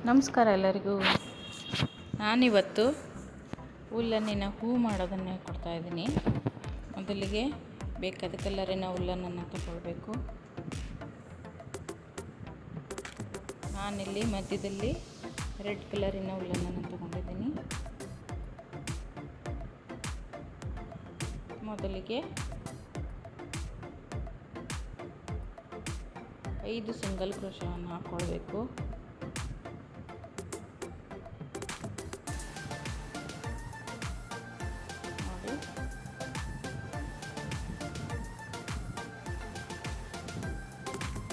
ನಮಸ್ಕಾರ ಎಲ್ಲರಿಗೂ. ನಾನಿವತ್ತು ಉಲ್ಲನ್ನಿನ ಹೂ ಮಾಡೋದನ್ನು ಕೊಡ್ತಾಯಿದ್ದೀನಿ. ಮೊದಲಿಗೆ ಬೇಕಾದ ಕಲರಿನ ಉಲ್ಲನ್ನು ತಗೊಳ್ಬೇಕು. ನಾನಿಲ್ಲಿ ಮಧ್ಯದಲ್ಲಿ ರೆಡ್ ಕಲರಿನ ಉಲ್ಲನ್ನು ತಗೊಂಡಿದ್ದೀನಿ. ಮೊದಲಿಗೆ 5 ಸಿಂಗಲ್ ಕ್ರೋಶವನ್ನು ಹಾಕ್ಕೊಳ್ಬೇಕು. ನೋಡಿ,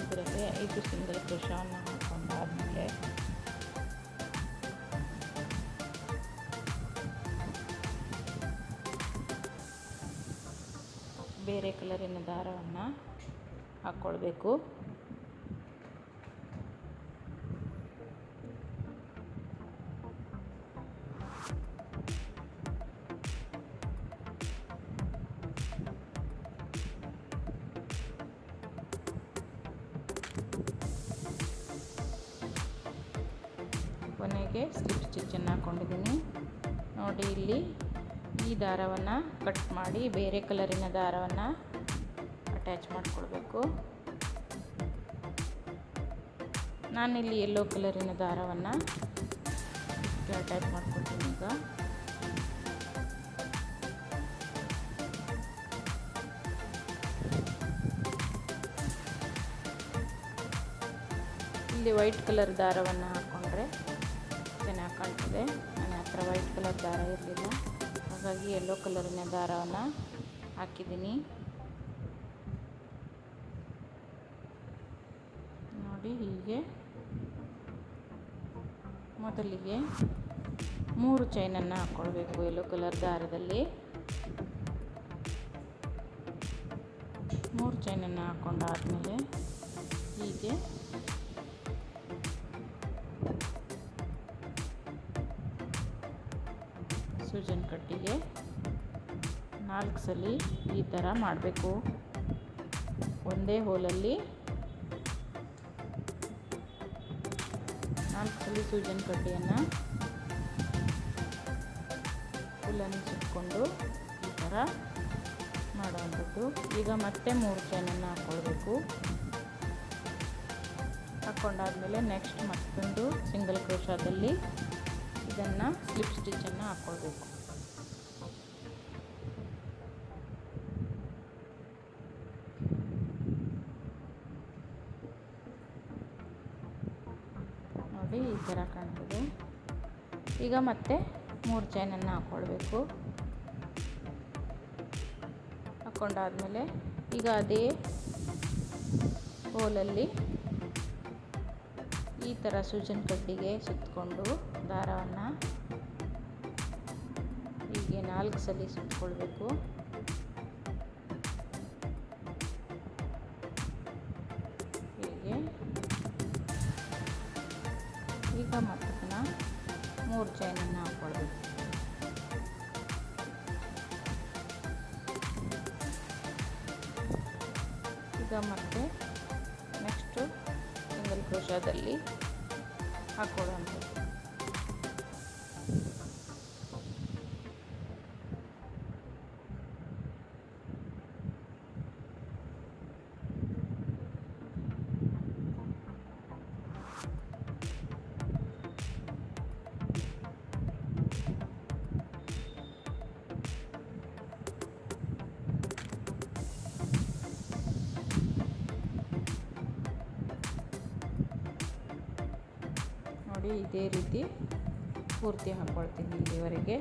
ಇದರಲ್ಲಿ 5 ಸಿಂಗಲ್ ಕ್ರೋಶವನ್ನು ಹಾಕೊಂಡಾದ್ಮೇಲೆ ಬೇರೆ ಕಲರಿನ ದಾರವನ್ನು ಹಾಕ್ಕೊಳ್ಬೇಕು. ಕೊನೆಗೆ ಸ್ಲಿಪ್ ಸ್ಟಿಚ್ಚನ್ನು ಹಾಕ್ಕೊಂಡಿದ್ದೀನಿ. ನೋಡಿ, ಇಲ್ಲಿ ಈ ದಾರವನ್ನು ಕಟ್ ಮಾಡಿ ಬೇರೆ ಕಲರಿನ ದಾರವನ್ನು ಅಟ್ಯಾಚ್ ಮಾಡಿಕೊಳ್ಬೇಕು. ನಾನಿಲ್ಲಿ ಯೆಲ್ಲೋ ಕಲರಿನ ದಾರವನ್ನು ಅಟ್ಯಾಚ್ ಮಾಡ್ಕೊಳ್ತೀನಿ. ಈಗ ಇಲ್ಲಿ ವೈಟ್ ಕಲರ್ ದಾರವನ್ನು ಹಾಕ್ಕೊಂಡ್ರೆ ಚೆನ್ನಾಗಿ ಕಾಣ್ತದೆ. ನನ್ನ ಹತ್ರ ವೈಟ್ ಕಲರ್ ದಾರ ಇರಲಿಲ್ಲ, ಹಾಗಾಗಿ ಯೆಲ್ಲೋ ಕಲರಿನ ದಾರವನ್ನು ಹಾಕಿದ್ದೀನಿ. ನೋಡಿ, ಹೀಗೆ ಮೊದಲಿಗೆ 3 ಚೈನನ್ನು ಹಾಕ್ಕೊಳ್ಬೇಕು. ಯೆಲ್ಲೋ ಕಲರ್ ದಾರದಲ್ಲಿ 3 ಚೈನನ್ನು ಹಾಕ್ಕೊಂಡಾದ್ಮೇಲೆ ಹೀಗೆ ಸೂಜನ್ ಕಟ್ಟಿಗೆ 4 ಸಲ ಈ ಥರ ಮಾಡಬೇಕು. ಒಂದೇ ಹೋಲಲ್ಲಿ 4 ಸಲ ಸೂಜನ್ ಕಡ್ಡಿಯನ್ನು ಹುಲ್ಲನ್ನು ಸುತ್ತಕೊಂಡು ಈ ಥರ ಮಾಡುವಂಥದ್ದು. ಈಗ ಮತ್ತೆ 3 ಚೈನನ್ನು ಹಾಕ್ಕೊಳ್ಬೇಕು. ಹಾಕ್ಕೊಂಡಾದ್ಮೇಲೆ ನೆಕ್ಸ್ಟ್ ಮತ್ತೊಂದು ಸಿಂಗಲ್ ಕ್ರೋಶಾದಲ್ಲಿ ಇದನ್ನು ಸ್ಲಿಪ್ ಸ್ಟಿಚ್ಚನ್ನು ಹಾಕ್ಕೊಳ್ಬೇಕು. ನೋಡಿ, ಈ ಥರ ಕಾಣ್ತದೆ. ಈಗ ಮತ್ತೆ 3 ಚೈನನ್ನು ಹಾಕ್ಕೊಳ್ಬೇಕು. ಹಾಕ್ಕೊಂಡಾದ್ಮೇಲೆ ಈಗ ಅದೇ ಹೋಲಲ್ಲಿ ಈ ಥರ ಸೂಜನ್ ಕಡ್ಡಿಗೆ ಸುತ್ತಕೊಂಡು ದಾರವನ್ನು ಹೀಗೆ 4 ಸಲ ಸುತ್ತಕೊಳ್ಬೇಕು. ಹೀಗೆ ಈಗ ಮತ್ತೆ 3 ಚೈನನ್ನು ಹಾಕ್ಕೊಳ್ಬೇಕು. ಈಗ ಮತ್ತೆ ನೆಕ್ಸ್ಟು ಸಿಂಗಲ್ ಕ್ರೋಶಾದಲ್ಲಿ ಹಾಕ್ಕೊಳ್ಳುವಂಥದ್ದು. ನೋಡಿ, ಇದೇ ರೀತಿ ಪೂರ್ತಿ ಹಾಕ್ಕೊಳ್ತೀನಿ ಇಲ್ಲಿವರೆಗೆ.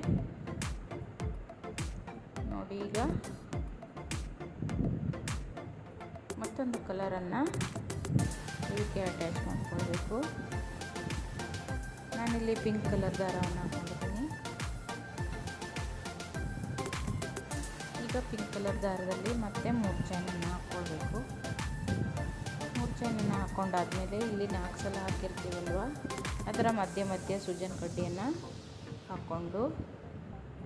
ನೋಡಿ, ಈಗ ಮತ್ತೊಂದು ಕಲರನ್ನು ಇದಕ್ಕೆ ಅಟ್ಯಾಚ್ ಮಾಡ್ಕೊಳ್ಬೇಕು. ನಾನಿಲ್ಲಿ ಪಿಂಕ್ ಕಲರ್ ದಾರವನ್ನು ಹಾಕ್ಕೊಂಡಿದ್ದೀನಿ. ಈಗ ಪಿಂಕ್ ಕಲರ್ ದಾರದಲ್ಲಿ ಮತ್ತೆ 3 ಚೈನನ್ನು ಹಾಕ್ಕೊಳ್ಬೇಕು. 3 ಚೈನನ್ನು ಹಾಕ್ಕೊಂಡಾದ್ಮೇಲೆ ಇಲ್ಲಿ 4 ಸಲ ಹಾಕಿರ್ತೀವಲ್ವ, ಅದರ ಮಧ್ಯೆ ಸೂಜನ್ ಕಡ್ಡಿಯನ್ನು ಹಾಕ್ಕೊಂಡು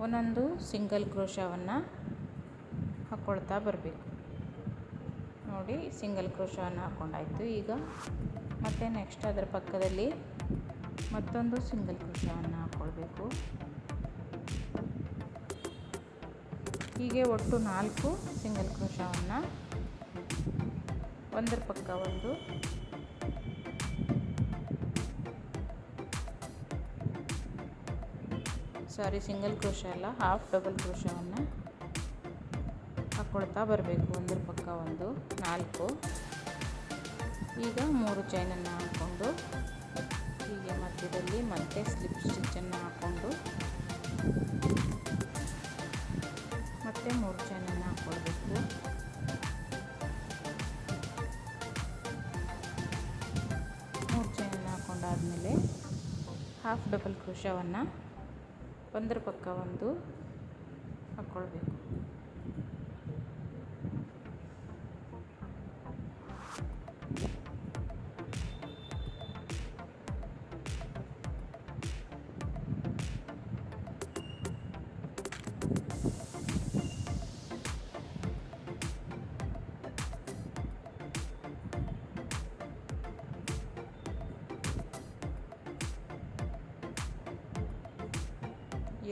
ಒಂದೊಂದು ಸಿಂಗಲ್ ಕ್ರೋಶವನ್ನು ಹಾಕ್ಕೊಳ್ತಾ ಬರಬೇಕು. ನೋಡಿ, ಸಿಂಗಲ್ ಕ್ರೋಶವನ್ನು ಹಾಕ್ಕೊಂಡಾಯಿತು. ಈಗ ಮತ್ತೆ ನೆಕ್ಸ್ಟ್ ಅದರ ಪಕ್ಕದಲ್ಲಿ ಮತ್ತೊಂದು ಸಿಂಗಲ್ ಕ್ರೋಶವನ್ನು ಹಾಕ್ಕೊಳ್ಬೇಕು. ಹೀಗೆ ಒಟ್ಟು 4 ಸಿಂಗಲ್ ಕ್ರೋಶವನ್ನು ಒಂದರ ಪಕ್ಕ ಒಂದು ಸಿಂಗಲ್ ಕ್ರೋಶ ಅಲ್ಲ, ಹಾಫ್ ಡಬಲ್ ಕ್ರೋಶವನ್ನು ಹಾಕ್ಕೊಳ್ತಾ ಬರಬೇಕು. ಒಂದರ ಪಕ್ಕ ಒಂದು 4. ಈಗ 3 ಚೈನನ್ನು ಹಾಕ್ಕೊಂಡು ಹೀಗೆ ಮಧ್ಯದಲ್ಲಿ ಮತ್ತೆ ಸ್ಲಿಪ್ ಸ್ಟಿಚ್ಚನ್ನು ಹಾಕ್ಕೊಂಡು ಮತ್ತೆ 3 ಚೈನನ್ನು ಹಾಕ್ಕೊಳ್ಬೇಕು. ಹಾಕ್ಕೊಂಡಾದ್ಮೇಲೆ ಹಾಫ್ ಡಬಲ್ ಕ್ರೋಶವನ್ನು ಒಂದರ ಪಕ್ಕ ಒಂದು ಹಾಕ್ಕೊಳ್ಬೇಕು.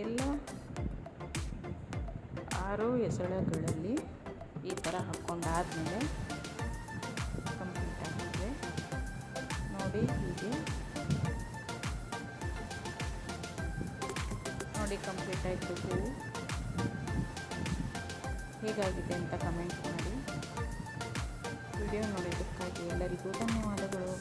ಎಲ್ಲ 6 ಎಸಳುಗಳಲ್ಲಿ ಈ ಥರ ಹಾಕ್ಕೊಂಡಾದ್ಮೇಲೆ ಕಂಪ್ಲೀಟ್ ಆಗಿದೆ ನೋಡಿ. ಹೀಗೆ ನೋಡಿ ಕಂಪ್ಲೀಟ್ ಆಯಿತು. ಹೂವು ಹೇಗಾಗಿದೆ ಅಂತ ಕಮೆಂಟ್ ಮಾಡಿ. ವಿಡಿಯೋ ನೋಡಿದ್ದಕ್ಕಾಗಿ ಎಲ್ಲರಿಗೂ ಧನ್ಯವಾದಗಳು.